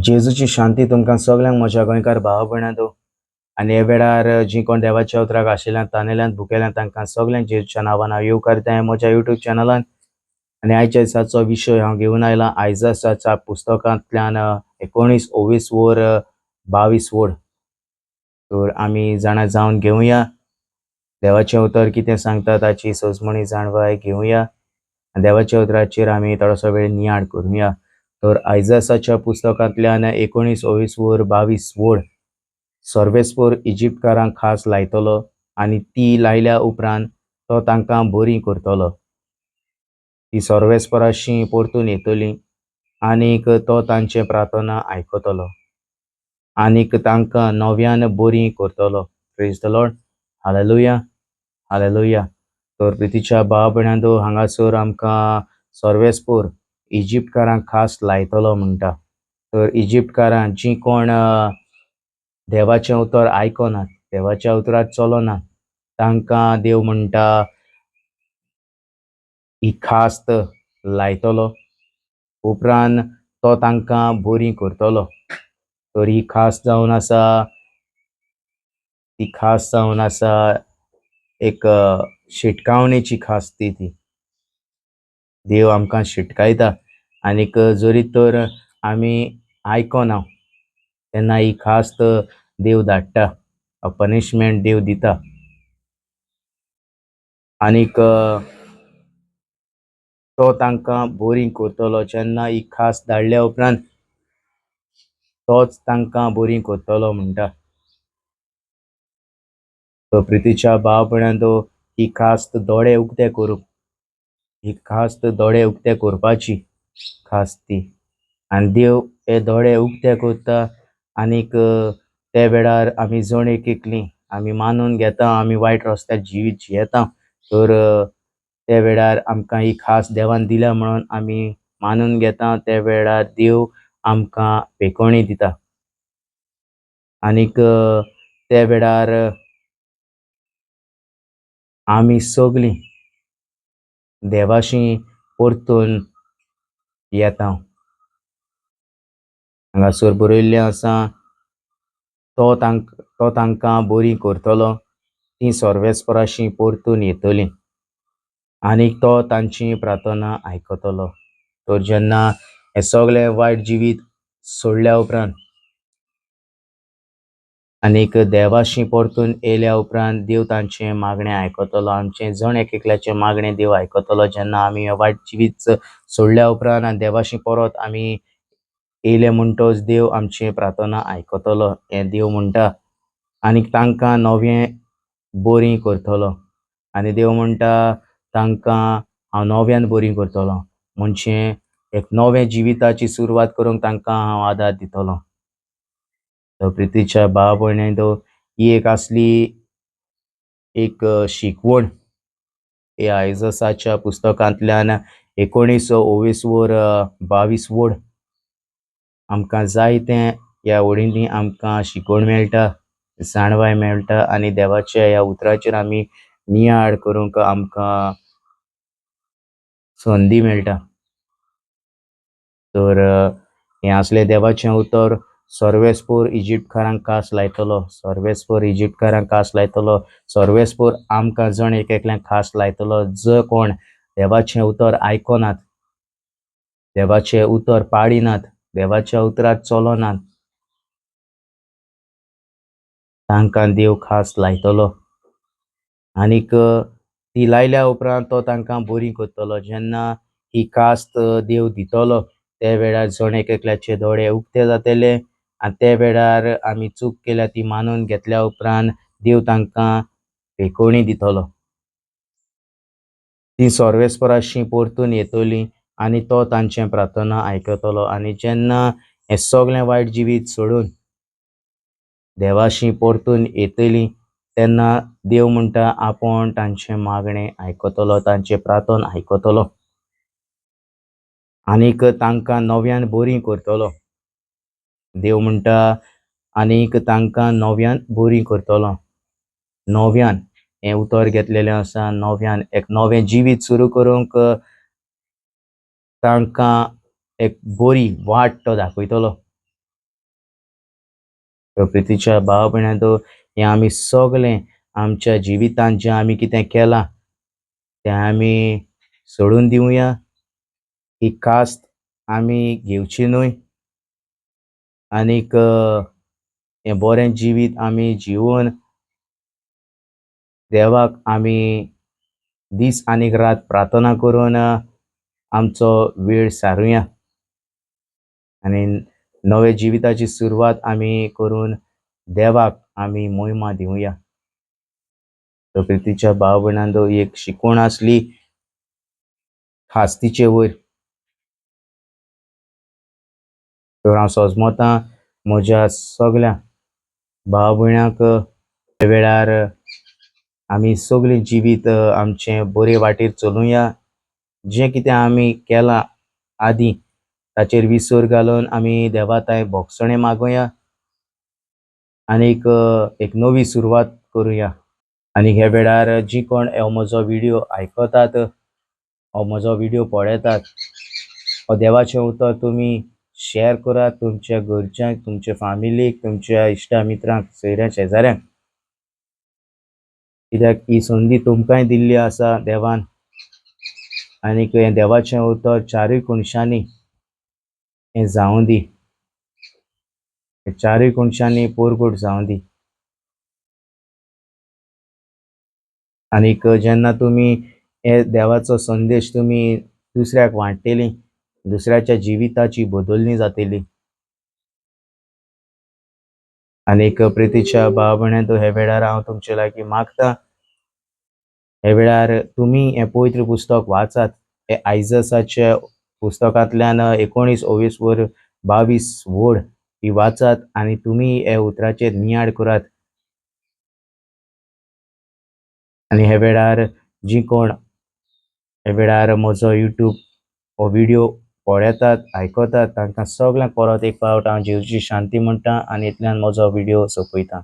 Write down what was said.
जेजूची शांती तुमकां सगळ्यांक म्हज्या गोंयकार भाव भयणांनो आनी हे वेळार जी कोण देवाच्या उतराक आशिल्ल्यान तानेल्यांत भुकेल्यांत तांकां सगळ्यांक जेजूच्या नांवान हांव येवकारतां म्हज्या युट्यूब चॅनलान. आनी आयच्या दिसाचो विशय हांव घेवन आयलां आयजासाच्या पुस्तकांतल्यान 19:20 वोर 22 वोड. तर आमी जाणा जावन घेवया देवाचें उतर कितें सांगता ताची सोजमणी जाणवाय घेवया आनी देवाच्या उतराचेर आमी थोडोसो वेळ नियाळ करुया. तर आयजासाच्या पुस्तकांतल्यान 19:20 वोर 22 वोड. सर्वेस्पोर इजिप्तकारांक खास लायतलो आनी ती लायल्या उपरांत तो तांकां बरी करतलो. ती सर्वेस्पराशी परतून येतली आनीक तो तांचे प्रार्थना आयकतलो आनीक तांकां नव्यान बरी करतलो. Praise the Lord. Hallelujah hallelujah. तर प्रितीच्या भाव भयणांनो हांगासर आमकां सर्वेस्पोर इजिप्तकारांक खास लायतलो म्हणटा. तर इजिप्तकारां जी कोण देवाचें उतर आयकनात, देवाच्या उतरार चलनात, तांकां देव म्हणटा ही खास्त लायतलो उपरांत तो तांकां बरी करतलो. तर ही खास जावन आसा एक शिटकावणेची खास ती देव आमकां शिटकायता आनीक जरी तर आमी आयकना तेन्ना ही खास्त देव धाडटा, पनिशमेंट देव दिता आनीक तो तांकां बरी करतलो. जेन्ना ही खास धाडल्या उपरांत तोच तांकां बरी करतलो म्हणटा. तो प्रितीच्या भाव भयणांनो ही खास्त दोळे उक्ते करूंक, ही खास्त दोळे उक्ते करपाची खास ती आनी देव हे दोळे उक्ते करता आनीक ते वेळार आमी जण एकली आमी मानून घेता आमी वायट रस्त्यार जिवीत जियेता. तर ते वेळार आमकां ही खास देवान दिल्या म्हणून आमी मानून घेता. ते वेळार देव आमकां पेखोवणी दिता आनीक ते वेळार आमी सगलीं देवाशी परतून येता. हांगासर बरयल्लें आसा तो तांकां बरी करतलो, ती सर्वेस्पराशी परतून येतली आनीक तो तांची प्रार्थना आयकतलो. तर जेन्ना हे सगळे वायट जिवीत सोडल्या उपरांत आनीक देवाशी परतून येयल्या उपरांत देव तांचें मागणें आयकतलो. आमचें जण एकल्याचें मागणें देव आयकतलो. जेन्ना आमी हें वायट जिवीत सोडल्या उपरांत आनी देवाशी परत आमी येयले म्हणटच देव आमची प्रार्थना आयकतलो हें देव म्हणटा आनीक तांकां नवें बरी करतलो. आनी देव म्हणटा तांकां हांव नव्यान बरी करतलो म्हणचे एक नवें जिविताची सुरवात करूंक तांकां हांव आदार दितलो. प्रितीच्या भाव भयणांनो ही एक असली एक शिकवण हे आयजासाच्या पुस्तकांतल्यान 19:20 वोर 22 वोड. आमकां जायतें ह्या वोडींनी आमकां शिकोवण मेळटा, जाणवाय मेळटा आनी देवाच्या ह्या उतराचेर आमी नियाळ करूंक आमकां संदी मेळटा. तर हें असलें देवाचें उतर सर्वेस्पोर इजिप्तकारांक खास लायतलो, सर्वेस्पोर इजिप्तकारांक खास लायतलो, सर्वेस्पोर आमकां जण एकल्यांक खास लायतलो जो कोण देवाचें उतर आयकनात, देवाचें उतर पाळिनात, देवाच्या उतरार चलनात, तांकां देव खास लायतलो आनीक ती लायल्या उपरांत तो तांकां बरी करतलो. जेन्ना ही कास्त देव दितलो ते वेळार जण एकल्याचे दोळे उक्ते जातले आनी ते वेळार आमी चूक केल्या ती मानून घेतल्या उपरांत देव तांकां पेखोवणी दितलो. ती सर्वेस्पराशी परतून येतली आनी तो तांचें प्रार्थना आयकतलो आनी जेन्ना हें सगळें वायट जिवीत सोडून देवाशी परतून येतली तेन्ना देव म्हणटा आपूण तांचें मागणें आयकतलो, तांचें प्रार्थना आयकतलो आनीक तांकां नव्यान बरी करतलो. देव म्हणटा आनीक तांकां नव्यान बरी करतलो. नव्यान हें उतर घेतलेलें आसा. नव्यान एक नवें जिवीत सुरू करूंक तांकां एक बरी वाट तो दाखयतलो. तर प्रितीच्या भाव भयणांनो, हे आमी सगळे आमच्या जिवितांत जें आमी कितें केलां तें आमी सोडून दिवया. ही कास्त आमी घेवची न्हय. आनीक हें बरें जिवीत आमी जिवून देवाक आमी दीस आनीक रात प्रार्थना करून आमचो वेळ सारुया आनी नवे जिविताची सुरवात आमी करून देवाक आमी महिमा दिवया. तर प्रितीच्या भाव भयणांनो, ही एक शिकवण आसली खास्तीचे वयर. तर हांव सोजमोतां म्हज्या सगल्या भाव भयणांक हे वेळार आमी सगळीं जिवीत आमचें बरे वाटेर चलुया. जें कितें आमी केलां आदीं ताचेर विसर घालून आमी देवाताय भोगसणे मागुया आनीक एक नवी सुरवात करुया. आनी हे वेळार जी कोण हो म्हजो व्हिडिओ आयकतात, हो म्हजो व्हिडिओ पळयतात, हो देवाचें उतर तुमी शेअर करात तुमच्या घरच्यांक, तुमच्या फॅमिलीक, तुमच्या इश्टा मित्रांक, सोयऱ्यां शेजाऱ्यांक. कित्याक ही संदी तुमकांय दिल्ली आसा देवान. आनीक हें देवाचें उतर चारूय कोनशांनी हें जावं दी. हे चारूय कोनशांनी पोरगोट जावं दी. आनीक जेन्ना तुमी हे देवाचो संदेश तुमी दुसऱ्याक वांटटलीं, दुसऱ्याच्या जिविताची बदलणी जातली. आनीक प्रितीच्या भाव भयणांनो, हे वेळार हांव तुमचे लागीं मागतां, हे वेळार तुमी हें पवित्र पुस्तक वाचात. हे आयजसाच्या पुस्तकांतल्यान 19:22 वड ही वाचात आनी तुमी हे उतराचेर नियाळ करात. आनी हे वेळार जी कोण हे वेळार म्हजो यूट्यूब हो व्हिडिओ पळयतात, आयकतात, तांकां सगल्यांक परत एक फावट हांव जेजूची शांती म्हणटा आनी इतल्यान म्हजो व्हिडिओ सोंपयतां.